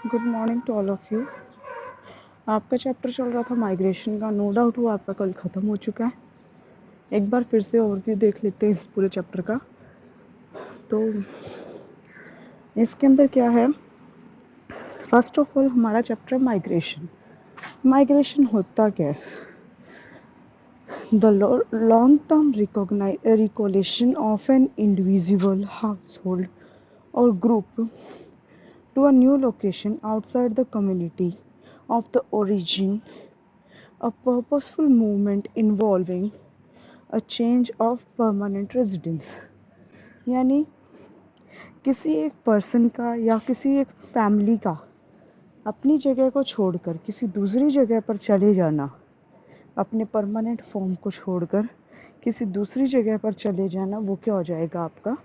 Good morning to all of you. आपका chapter चल रहा था माइग्रेशन का। नो डाउट वो आपका कल ख़त्म हो चुका है। एक बार फिर से ओवरव्यू देख लेते हैं इस पूरे चैप्टर का। तो इसके अंदर क्या है, फर्स्ट ऑफ ऑल हमारा चैप्टर माइग्रेशन। माइग्रेशन होता क्या है? The long term relocation of an individual household और group to a new location outside the community of the origin, a purposeful movement involving a change of permanent residence। यानी किसी एक person का या किसी एक फैमिली का अपनी जगह को छोड़कर किसी दूसरी जगह पर चले जाना, अपने परमानेंट फॉर्म को छोड़कर किसी दूसरी जगह पर चले जाना, वो क्या हो जाएगा आपका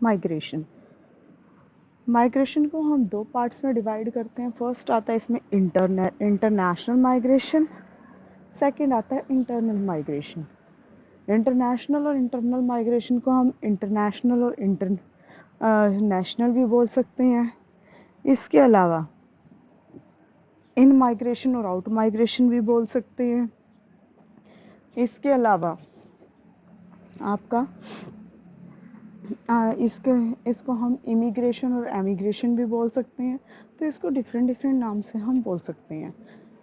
माइग्रेशन। माइग्रेशन को हम दो पार्ट्स में डिवाइड करते हैं। फर्स्ट आता है इसमें इंटरनेशनल माइग्रेशन, सेकंड आता है इंटरनल माइग्रेशन। इंटरनेशनल और इंटरनल माइग्रेशन को हम इंटरनेशनल और नेशनल भी बोल सकते हैं। इसके अलावा इन माइग्रेशन और आउट माइग्रेशन भी बोल सकते हैं। इसके अलावा आपका इसको हम इमिग्रेशन और एमिग्रेशन भी बोल सकते हैं। तो इसको डिफरेंट डिफरेंट नाम से हम बोल सकते हैं।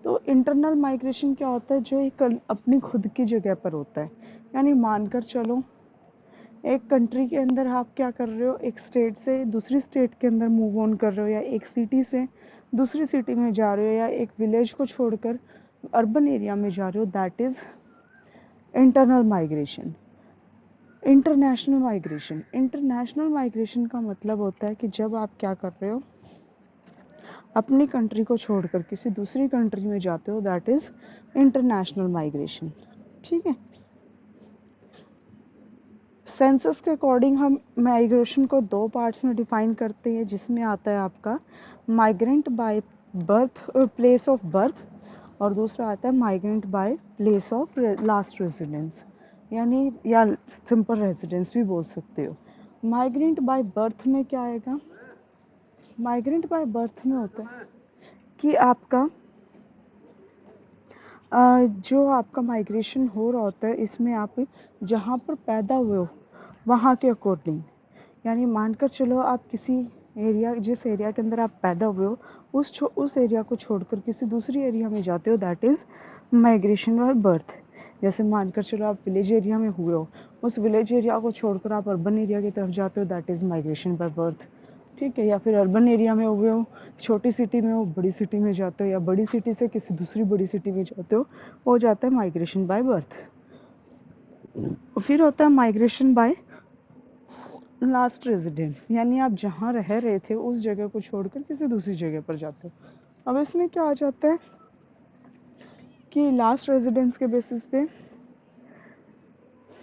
तो इंटरनल माइग्रेशन क्या होता है? जो एक अपनी खुद की जगह पर होता है। यानी मानकर चलो एक कंट्री के अंदर आप क्या कर रहे हो, एक स्टेट से दूसरी स्टेट के अंदर मूव ऑन कर रहे हो, या एक सिटी से दूसरी सिटी में जा रहे हो, या एक विलेज को छोड़कर अर्बन एरिया में जा रहे हो, that is internal migration. International migration का मतलब होता है कि जब आप क्या कर रहे हो, अपनी कंट्री को छोड़कर किसी दूसरी कंट्री में जाते हो, दैट इज इंटरनेशनल माइग्रेशन। ठीक है। सेंसस के अकॉर्डिंग हम माइग्रेशन को दो पार्ट्स में डिफाइन करते हैं, जिसमें आता है आपका migrant by birth, place of birth, और दूसरा आता है migrant by place of last residence, यानी या सिंपल रेजिडेंस भी बोल सकते हो। माइग्रेंट बाय बर्थ में क्या आएगा? माइग्रेंट बाय बर्थ में होता है कि आपका जो आपका माइग्रेशन हो रहा होता है, इसमें आप जहाँ पर पैदा हुए हो वहाँ के अकॉर्डिंग, यानी मानकर चलो आप किसी एरिया, जिस एरिया के अंदर आप पैदा हुए हो, उस एरिया को छोड़कर किसी दूसरी एरिया में जाते हो, that is migration by birth. जैसे मानकर चलो आप विलेज एरिया में हुए हो, उस विलेज एरिया को छोड़कर आप अर्बन एरिया की तरफ जाते हो, that is migration by birth. ठीक है। या फिर अर्बन एरिया में हुए हो, छोटी सिटी में हो, बड़ी सिटी में जाते हो, या बड़ी सिटी से किसी दूसरी बड़ी सिटी में जाते हो जाता है माइग्रेशन बाय बर्थ। फिर होता है माइग्रेशन बाय लास्ट रेजिडेंस, यानी आप जहाँ रह रहे थे उस जगह को छोड़कर किसी दूसरी जगह पर जाते हो। अब इसमें क्या आ जाता है कि लास्ट रेजिडेंस के बेसिस पे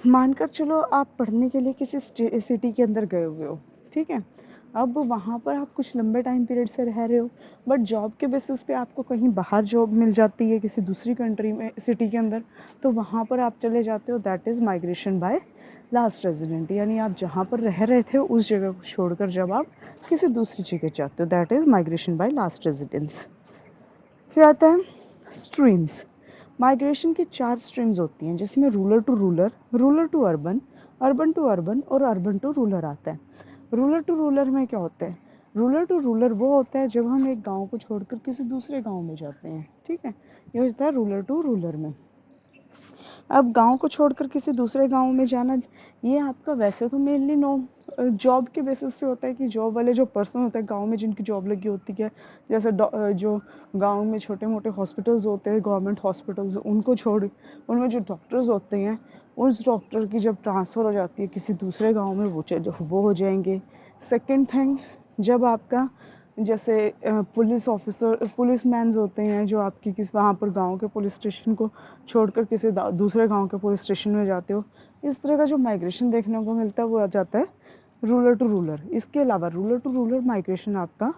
मानकर चलो आप पढ़ने के लिए किसी सिटी के अंदर गए हुए हो, ठीक है। अब वहाँ पर आप कुछ लंबे टाइम पीरियड से रह रहे हो, बट जॉब के बेसिस पे आपको कहीं बाहर जॉब मिल जाती है किसी दूसरी कंट्री में, सिटी के अंदर, तो वहाँ पर आप चले जाते हो, that is migration by last resident. यानी आप जहाँ पर रह रहे थे उस जगह को छोड़कर जब आप किसी दूसरी जगह जाते हो, that is migration by last residence. फिर आता है स्ट्रीम्स। माइग्रेशन की 4 स्ट्रीम्स होती हैं, जिसमें rural to rural, rural to urban, urban to urban और अर्बन टू रूरल आता है। रूरल टू रूरल में क्या होता है? रूरल टू रूरल वो होता है जब हम एक गांव को छोड़कर किसी दूसरे गांव में जाते हैं, ठीक है। ये होता है रूरल टू रूरल में। अब गांव को छोड़कर किसी दूसरे गांव में जाना, ये आपका वैसे तो मेनली नो जॉब के बेसिस पे होता है कि जॉब वाले जो पर्सन होते हैं गांव में, जिनकी जॉब लगी होती है, जैसे जो गांव में छोटे मोटे हॉस्पिटल्स होते हैं, गवर्नमेंट हॉस्पिटल्स, उनको छोड़ उनमें जो डॉक्टर्स होते हैं, उस डॉक्टर की जब ट्रांसफ़र हो जाती है किसी दूसरे गाँव में, वो हो जाएंगे। सेकेंड थिंग, जब आपका जैसे पुलिस ऑफिसर, पुलिस मैन्स होते हैं जो आपकी किस वहाँ पर गांव के पुलिस स्टेशन को छोड़कर किसी दूसरे गांव के पुलिस स्टेशन में जाते हो, इस तरह का जो माइग्रेशन देखने को मिलता है वो आ जाता है रूरल टू रूरल। इसके अलावा रूरल टू रूरल माइग्रेशन आपका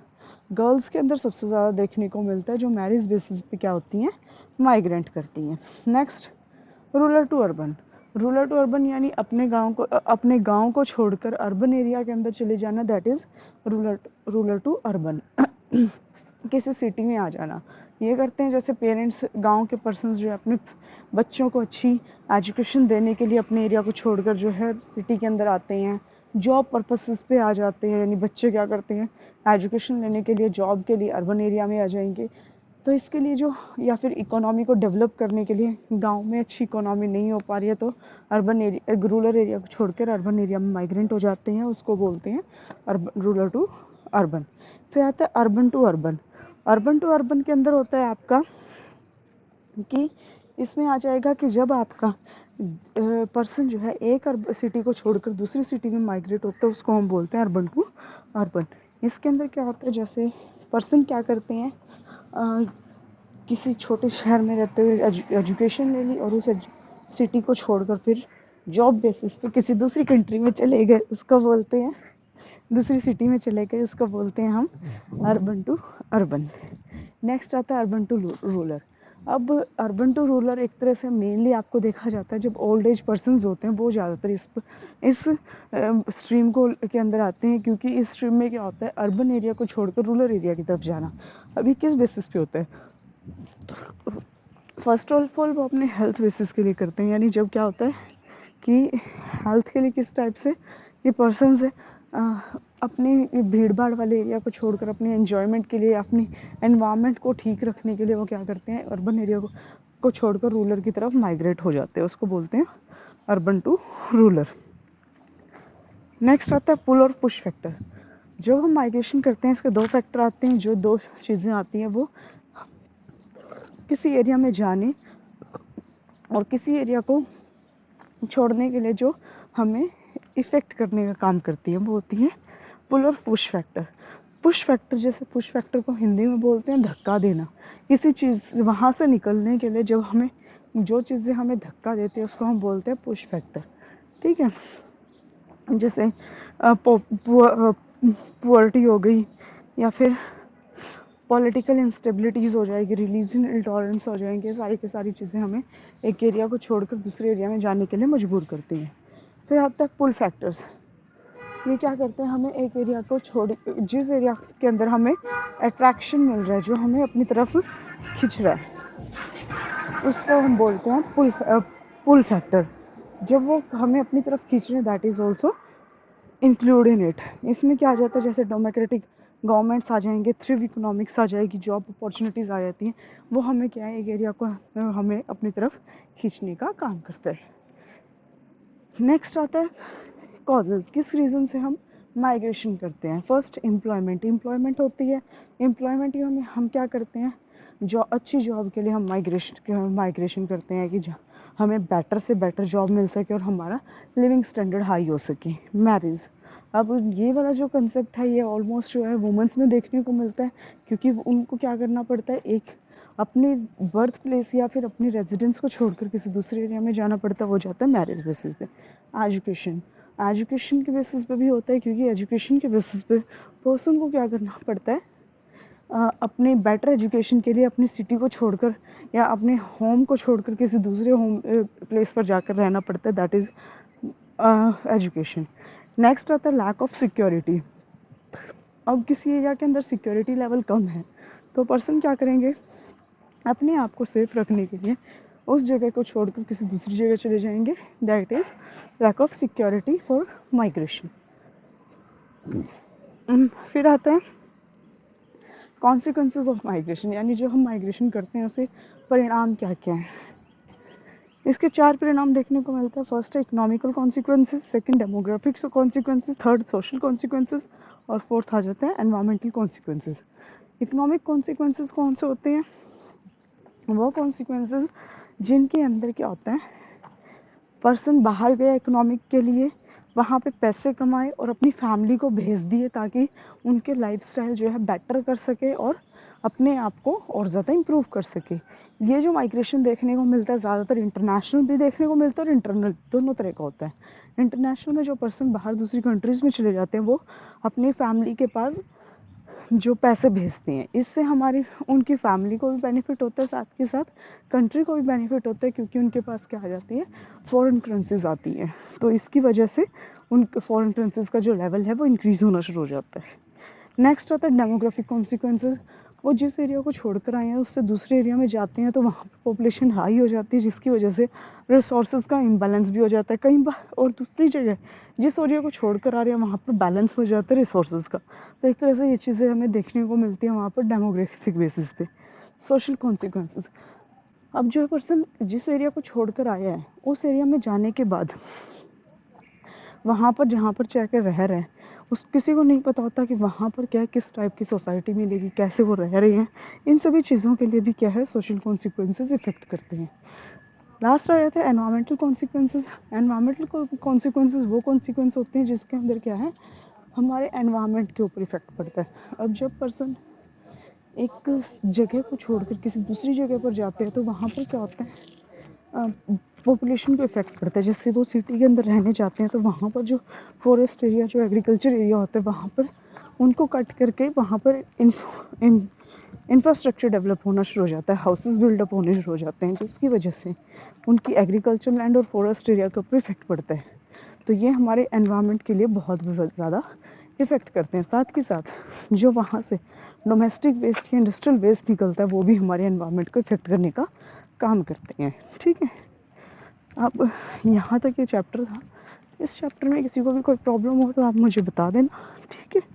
गर्ल्स के अंदर सबसे ज़्यादा देखने को मिलता है, जो मैरिज बेसिस पे क्या होती हैं, माइग्रेंट करती हैं। Next, rural to urban. Rural to urban यानी अपने गांव को छोड़कर अर्बन एरिया के अंदर चले जाना, that is rural to urban. किसी सिटी में आ जाना। ये करते हैं जैसे पेरेंट्स, गांव के पर्सन्स जो है अपने बच्चों को अच्छी एजुकेशन देने के लिए अपने एरिया को छोड़कर जो है सिटी के अंदर आते हैं, जॉब पर्पसेस पे आ जाते हैं। यानी बच्चे क्या करते हैं, एजुकेशन लेने के लिए, जॉब के लिए अर्बन एरिया में आ जाएंगे। तो इसके लिए जो, या फिर इकोनॉमी को डेवलप करने के लिए, गांव में अच्छी इकोनॉमी नहीं हो पा रही है तो अर्बन एरिया, रूरल एरिया को छोड़कर अर्बन एरिया में माइग्रेंट हो जाते हैं। उसको बोलते हैं अर्बन, रूरल टू अर्बन। फिर आता है urban to urban. Urban to urban के अंदर होता है आपका कि इसमें आ जाएगा कि जब आपका पर्सन जो है एक सिटी को छोड़कर दूसरी सिटी में माइग्रेट होता है, उसको हम बोलते हैं अर्बन टू अर्बन। इसके अंदर क्या होता है, जैसे पर्सन क्या करते हैं, किसी छोटे शहर में रहते हुए एजुकेशन ले ली और उस सिटी को छोड़कर फिर जॉब बेसिस पे किसी दूसरी कंट्री में चले गए, उसको बोलते हैं, दूसरी सिटी में चले गए, उसको बोलते हैं हम अर्बन टू अर्बन। नेक्स्ट आता है अर्बन टू रूरल। अब अर्बन टू रूरल एक तरह से मेनली आपको देखा जाता है जब ओल्ड एज पर्सन्स होते हैं वो ज़्यादातर इस स्ट्रीम को के अंदर आते हैं, क्योंकि इस स्ट्रीम में क्या होता है, अर्बन एरिया को छोड़कर रूरल एरिया की तरफ जाना। अभी किस बेसिस पे होता है, फर्स्ट ऑफ ऑल वो अपने हेल्थ बेसिस के लिए करते हैं। यानी जब क्या होता है कि हेल्थ के लिए किस टाइप से ये पर्सन्स है, अपनी भीड़ भाड़ वाले एरिया को छोड़कर अपने एंजॉयमेंट के लिए, अपनी एनवायरनमेंट को ठीक रखने के लिए वो क्या करते हैं, अर्बन एरिया को छोड़कर रूरल की तरफ माइग्रेट हो जाते हैं। उसको बोलते हैं अर्बन टू रूरल। नेक्स्ट आता है पुल और पुश फैक्टर। जब हम माइग्रेशन करते हैं इसके दो फैक्टर आते हैं। जो दो चीज़ें आती हैं वो किसी एरिया में जाने और किसी एरिया को छोड़ने के लिए जो हमें इफ़ेक्ट करने का काम करती है वो होती है पुल और पुश फैक्टर। पुश फैक्टर, जैसे पुश फैक्टर को हिंदी में बोलते हैं धक्का देना। किसी चीज़ वहाँ से निकलने के लिए जब हमें जो चीज़ें हमें धक्का देती है उसको हम बोलते हैं पुश फैक्टर। ठीक है, जैसे पुअर्टी हो गई, या फिर पॉलिटिकल इंस्टेबिलिटीज़ हो जाएगी, रिलीजन इंटॉलरेंस हो जाएंगे, सारी की सारी चीज़ें हमें एक एरिया को छोड़कर दूसरे एरिया में जाने के लिए मजबूर करती हैं। फिर आता है पुल फैक्टर्स। ये क्या करते हैं, हमें एक एरिया को छोड़, जिस एरिया के अंदर हमें अट्रैक्शन मिल रहा है, जो हमें अपनी तरफ खींच रहा है, उसको हम बोलते हैं पुल फैक्टर। जब वो हमें अपनी तरफ खींच रहे हैं, that is also include in it. इसमें क्या आ जाता है, जैसे डेमोक्रेटिक गवर्नमेंट्स आ जाएंगे, थ्रिव इकोनॉमिक्स आ जाएगी, जॉब अपॉर्चुनिटीज़ आ जाती हैं, वो हमें क्या है, एक एरिया को हमें अपनी तरफ खींचने का काम करता है। नेक्स्ट आता है कॉजेज़, किस रीज़न से हम माइग्रेशन करते हैं। First employment. एम्प्लॉयमेंट होती है, एम्प्लॉयमेंट हम क्या करते हैं, जो अच्छी जॉब के लिए हम माइग्रेशन करते हैं कि हमें बेटर से बेटर जॉब मिल सके और हमारा लिविंग स्टैंडर्ड हाई हो सके। मैरिज, अब ये वाला जो कंसेप्ट है ये ऑलमोस्ट जो है वुमेंस में देखने को मिलता है, क्योंकि उनको क्या करना पड़ता है, एक अपनी बर्थ प्लेस या फिर अपनी रेजिडेंस को छोड़कर किसी दूसरे एरिया में जाना पड़ता है, वो जाता है मैरिज बेसिस पे। एजुकेशन, एजुकेशन के बेसिस पे भी होता है, क्योंकि एजुकेशन के बेसिस पे पर्सन को क्या करना पड़ता है, अपने बेटर एजुकेशन के लिए अपनी सिटी को छोड़कर या अपने होम को छोड़कर किसी दूसरे होम प्लेस पर जाकर रहना पड़ता है, दैट इज़ एजुकेशन। नेक्स्ट आता है लैक ऑफ सिक्योरिटी। अब किसी एरिया के अंदर सिक्योरिटी लेवल कम है तो पर्सन क्या करेंगे, अपने आप को सेफ रखने के लिए उस जगह को छोड़कर किसी दूसरी जगह चले जाएंगे, that is lack of security for migration. फिर आता है कॉन्सिक्वेंसेज ऑफ माइग्रेशन, यानी जो हम माइग्रेशन करते हैं उसे परिणाम क्या क्या हैं। इसके 4 परिणाम देखने को मिलता है। फर्स्ट है economical consequences, second demographics consequences, third social consequences और फोर्थ आ जाता है एनवायरमेंटल कॉन्सिक्वेंसेज। इकोनॉमिक कॉन्सिक्वेंसेज कौन से होते हैं, वो कॉन्सिक्वेंसेज जिनके अंदर क्या होता है, पर्सन बाहर गया इकोनॉमिक के लिए, वहाँ पे पैसे कमाए और अपनी फैमिली को भेज दिए ताकि उनके लाइफस्टाइल जो है बेटर कर सके और अपने आप को और ज़्यादा इम्प्रूव कर सके। ये जो माइग्रेशन देखने को मिलता है ज़्यादातर इंटरनेशनल भी देखने को मिलता है और इंटरनल, दोनों तरह का होता है। इंटरनेशनल में जो पर्सन बाहर दूसरी कंट्रीज़ में चले जाते हैं वो अपनी फैमिली के पास जो पैसे भेजते हैं, इससे हमारी उनकी फैमिली को भी बेनिफिट होता है, साथ के साथ कंट्री को भी बेनिफिट होता है, क्योंकि उनके पास क्या आ जाती है, फॉरेन करेंसीज आती हैं। तो इसकी वजह से उन फॉरेन करेंसीज का जो लेवल है वो इंक्रीज़ होना शुरू हो जाता है। नेक्स्ट आता है डेमोग्राफिक कॉन्सिक्वेंसेस। वो जिस एरिया को छोड़कर आए हैं उससे दूसरे एरिया में जाते हैं तो वहाँ पर पॉपुलेशन हाई हो जाती है, जिसकी वजह से रिसोर्सेज का इम्बैलेंस भी हो जाता है कई बार। और दूसरी जगह जिस एरिया को छोड़कर आ रहे हैं वहाँ पर बैलेंस हो जाता है रिसोर्सेज का। तो एक तरह से ये चीज़ें हमें देखने को मिलती है वहाँ पर डेमोग्राफिक बेसिस पे। सोशल कॉन्सिक्वेंसेस, अब जो पर्सन जिस एरिया को छोड़कर आया है उस एरिया में जाने के बाद वहाँ पर जहाँ पर जाकर रह रहे हैं उस किसी को नहीं पता होता कि वहाँ पर क्या किस टाइप की सोसाइटी मिलेगी, कैसे वो रह रहे हैं। इन सभी चीज़ों के लिए भी क्या है सोशल कॉन्सिक्वेंसेस इफेक्ट करते हैं। लास्ट आ जाता है एनवायरमेंटल कॉन्सिक्वेंसेस। एनवायरमेंटल कॉन्सिक्वेंसेस वो कॉन्सिक्वेंस होते हैं जिसके अंदर क्या है हमारे एनवायरमेंट के ऊपर इफेक्ट पड़ता है। अब जब पर्सन एक जगह को छोड़कर किसी दूसरी जगह पर जाते हैं तो वहाँ पर क्या होता है पॉपुलेशन को इफेक्ट पड़ता है। जैसे वो सिटी के अंदर रहने जाते हैं तो वहाँ पर जो फॉरेस्ट एरिया जो एग्रीकल्चर एरिया होता है वहाँ पर उनको कट करके वहाँ पर इंफ्रास्ट्रक्चर डेवलप होना शुरू हो जाता है, हाउसेस बिल्डअप होने शुरू हो जाते हैं, जिसकी वजह से उनकी एग्रीकल्चर लैंड और फॉरेस्ट एरिया के ऊपर इफेक्ट पड़ता है। तो ये हमारे एनवायरनमेंट के लिए बहुत ज़्यादा इफेक्ट करते हैं। साथ के साथ जो वहाँ से डोमेस्टिक वेस्ट या इंडस्ट्रियल वेस्ट निकलता है वो भी हमारे एनवायरनमेंट को इफेक्ट करने का काम करते हैं। ठीक है, अब यहाँ तक ये चैप्टर था। इस चैप्टर में किसी को भी कोई प्रॉब्लम हो तो आप मुझे बता देना। ठीक है।